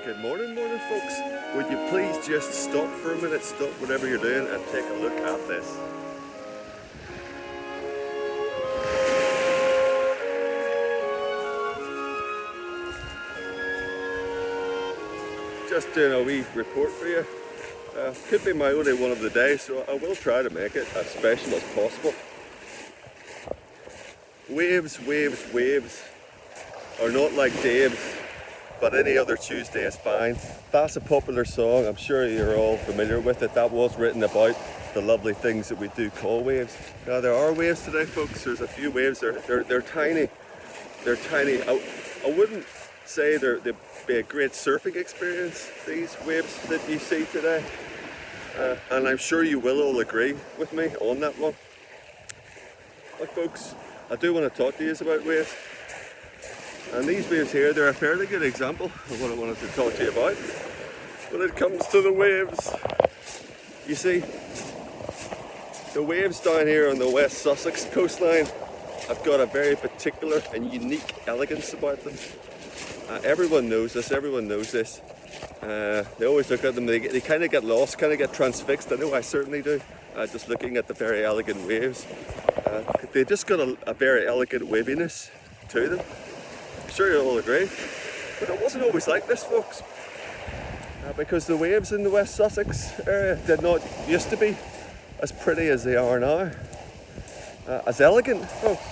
Good morning, folks. Would you please just stop for a minute, stop whatever you're doing and take a look at this. Just doing a wee report for you. Could be my only one of the day, so I will try to make it as special as possible. Waves are not like Dave's, but any other Tuesday is fine. That's a popular song. I'm sure you're all familiar with it. That was written about the lovely things that we do call waves. Now there are waves today, folks. There's a few waves. They're tiny. They're tiny. I wouldn't say they'd be a great surfing experience, these waves that you see today. And I'm sure you will all agree with me on that one. But folks, I do want to talk to you about waves. And these waves here, they're a fairly good example of what I wanted to talk to you about. When it comes to the waves, you see, the waves down here on the West Sussex coastline have got a very particular and unique elegance about them. Everyone knows this, they always look at them, they kind of get lost, kind of get transfixed. I know I certainly do, just looking at the very elegant waves. They just got a very elegant waviness to them. I'm sure you'll all agree. But it wasn't always like this, folks. Because the waves in the West Sussex area did not used to be as pretty as they are now. As elegant, folks.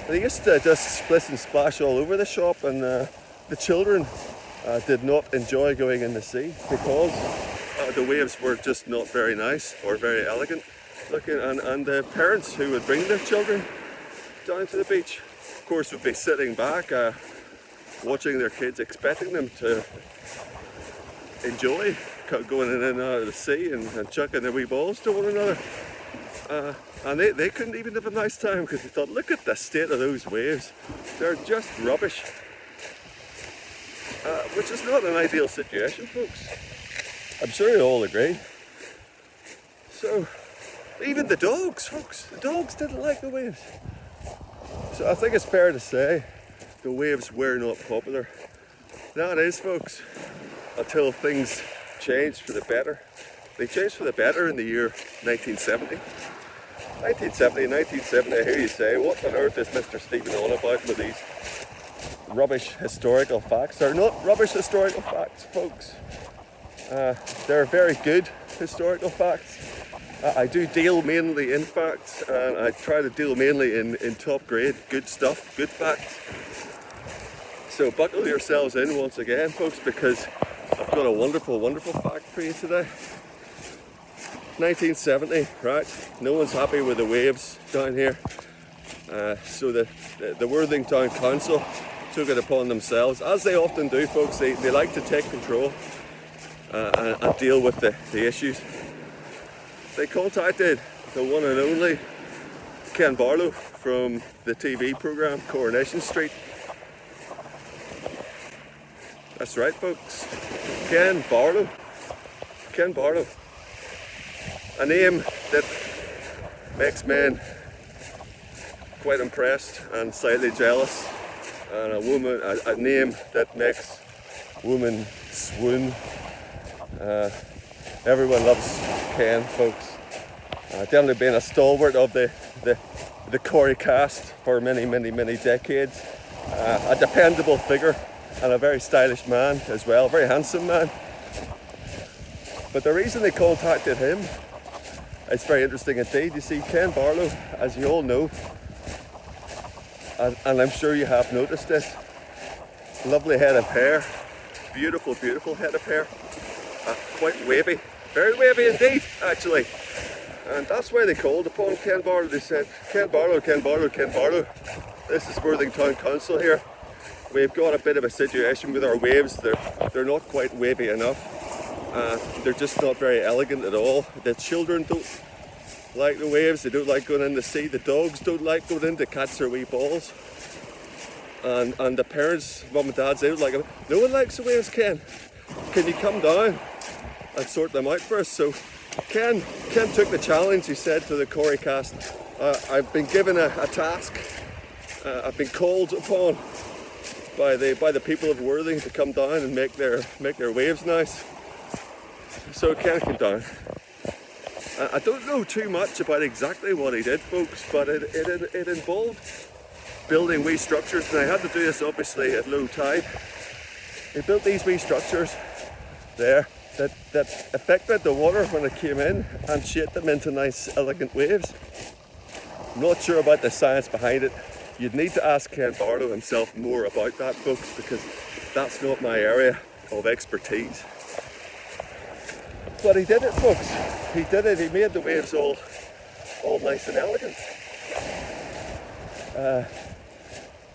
They used to just splish and splash all over the shop, and the children did not enjoy going in the sea because the waves were just not very nice or very elegant looking, and the parents who would bring their children down to the beach, of course, would be sitting back watching their kids, expecting them to enjoy going in and out of the sea and chucking their wee balls to one another. And they couldn't even have a nice time because they thought, look at the state of those waves. They're just rubbish. Which is not an ideal situation, folks. I'm sure you all agree. So, even the dogs, folks, the dogs didn't like the waves. So I think it's fair to say the waves were not popular. Nowadays, folks, until things changed for the better. They changed for the better in the year 1970. 1970, I hear you say, what on earth is Mr. Stephen on about with these rubbish historical facts? They're not rubbish historical facts, folks. They're very good historical facts. I do deal mainly in facts, and I try to deal mainly in top grade, good stuff, good facts. So buckle yourselves in once again, folks, because I've got a wonderful fact for you today. 1970, right? No one's happy with the waves down here. So the Worthing Town Council took it upon themselves, as they often do, folks. They like to take control and deal with the issues. They contacted the one and only Ken Barlow from the TV programme Coronation Street. That's right, folks. Ken Barlow. A name that makes men quite impressed and slightly jealous, and a name that makes women swoon. Everyone loves Ken, folks. Definitely been a stalwart of the Corrie cast for many decades. A dependable figure and a very stylish man as well, very handsome man. But the reason they contacted him, it's very interesting indeed. You see, Ken Barlow, as you all know, and I'm sure you have noticed it, lovely head of hair, beautiful head of hair, quite wavy, very wavy indeed, actually. And that's why they called upon Ken Barlow. They said, Ken Barlow, this is Worthing Town Council here. We've got a bit of a situation with our waves. They're not quite wavy enough. They're just not very elegant at all. The children don't like the waves. They don't like going in the sea. The dogs don't like going in to catch their wee balls. And the parents, mum and dads, they don't like them. No one likes the waves, Ken. Can you come down and sort them out for us? So Ken took the challenge. He said to the Corrie cast, I've been given a task. I've been called upon by the people of Worthing to come down and make their waves nice. So Ken came down. I don't know too much about exactly what he did, folks, but it involved building wee structures, and I had to do this obviously at low tide. He built these wee structures there that affected the water when it came in and shaped them into nice elegant waves. I'm not sure about the science behind it. You'd need to ask Ken Barlow himself more about that, folks, because that's not my area of expertise. But he did it, folks. He did it. He made the waves all nice and elegant.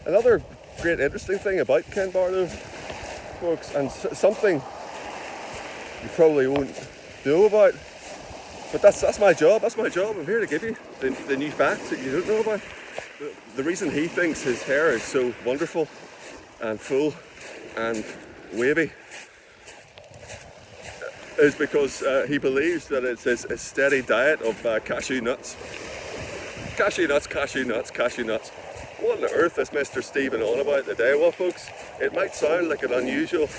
Another great interesting thing about Ken Barlow, folks, and something you probably won't know about, but that's my job. That's my job. I'm here to give you the new facts that you don't know about. The reason he thinks his hair is so wonderful and full and wavy is because he believes that it's a steady diet of cashew nuts. Cashew nuts, cashew nuts, cashew nuts. What on earth is Mr. Stephen on about today? Well, folks, it might sound like an unusual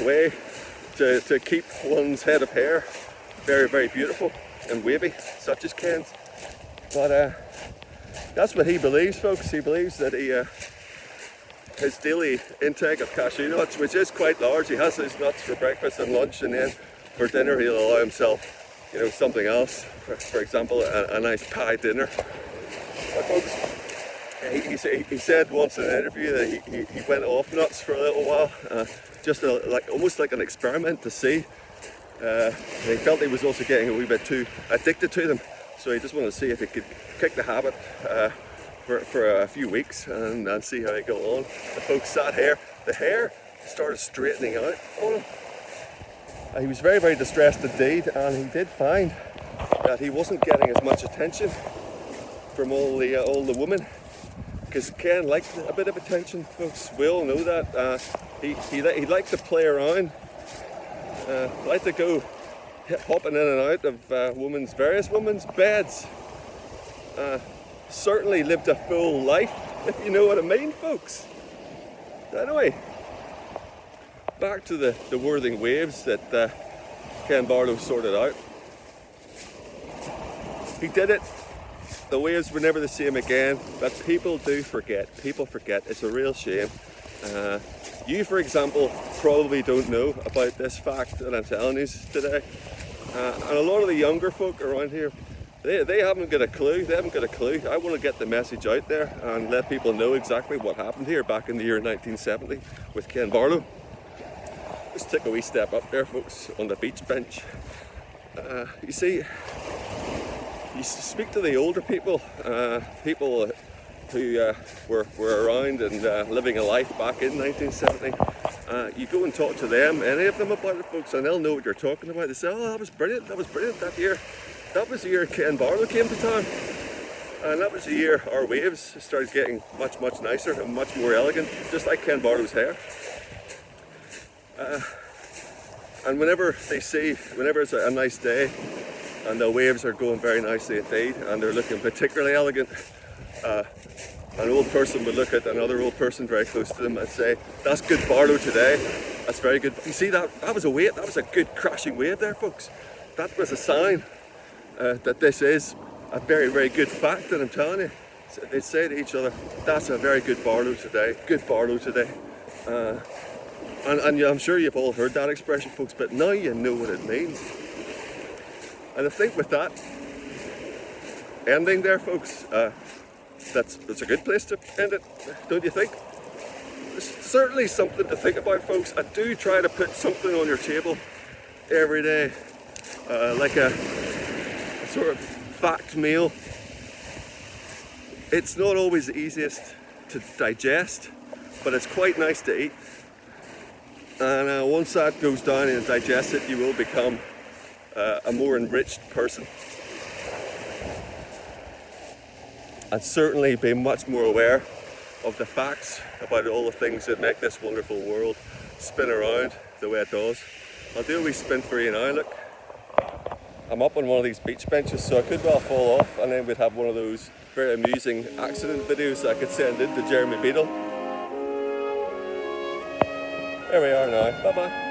way to keep one's head of hair very, very beautiful and wavy, such as Ken's. But that's what he believes, folks. He believes that his daily intake of cashew nuts, which is quite large, he has his nuts for breakfast and lunch, and then for dinner he'll allow himself, something else. For example, a nice pie dinner. But folks, he said once in an interview that he went off nuts for a little while, just almost like an experiment to see. He felt he was also getting a wee bit too addicted to them, so he just wanted to see if he could kick the habit for a few weeks and see how it go on. The folks sat here, the hair started straightening out on him. He was very, very distressed indeed, and he did find that he wasn't getting as much attention from all the women, because Ken liked a bit of attention, folks. We all know that. He liked to play around, liked to go hopping in and out of various women's beds. Certainly lived a full life, if you know what I mean, folks. Anyway, back to the Worthing waves that Ken Barlow sorted out. He did it. The waves were never the same again, but people do forget. People forget. It's a real shame. You, for example, probably don't know about this fact that I'm telling you today. And a lot of the younger folk around here, they haven't got a clue. They haven't got a clue. I want to get the message out there and let people know exactly what happened here back in the year 1970 with Ken Barlow. Just take a wee step up there, folks, on the beach bench. You see, you speak to the older people, people who were around and living a life back in 1970. You go and talk to them, any of them about it, folks, and they'll know what you're talking about. They say, oh, that was brilliant that year. That was the year Ken Barlow came to town. And that was the year our waves started getting much, much nicer and much more elegant, just like Ken Barlow's hair. And whenever it's a nice day and the waves are going very nicely indeed and they're looking particularly elegant, an old person would look at another old person very close to them and say, that's good Barlow today, that's very good. You see, that was a wave, that was a good crashing wave there, folks. That was a sign that this is a very, very good fact that I'm telling you. So they say to each other, that's a very good Barlow today, good Barlow today. And I'm sure you've all heard that expression, folks, but now you know what it means. And I think with that ending there, folks, that's a good place to end it, don't you think? It's certainly something to think about, folks. I do try to put something on your table every day, like a sort of fact meal. It's not always the easiest to digest, but it's quite nice to eat. And once that goes down and digests it, you will become a more enriched person. And certainly be much more aware of the facts about all the things that make this wonderful world spin around the way it does. I'll do a wee spin for you now, look. I'm up on one of these beach benches, so I could well fall off and then we'd have one of those very amusing accident videos that I could send in to Jeremy Beadle. Here we are now. Bye bye.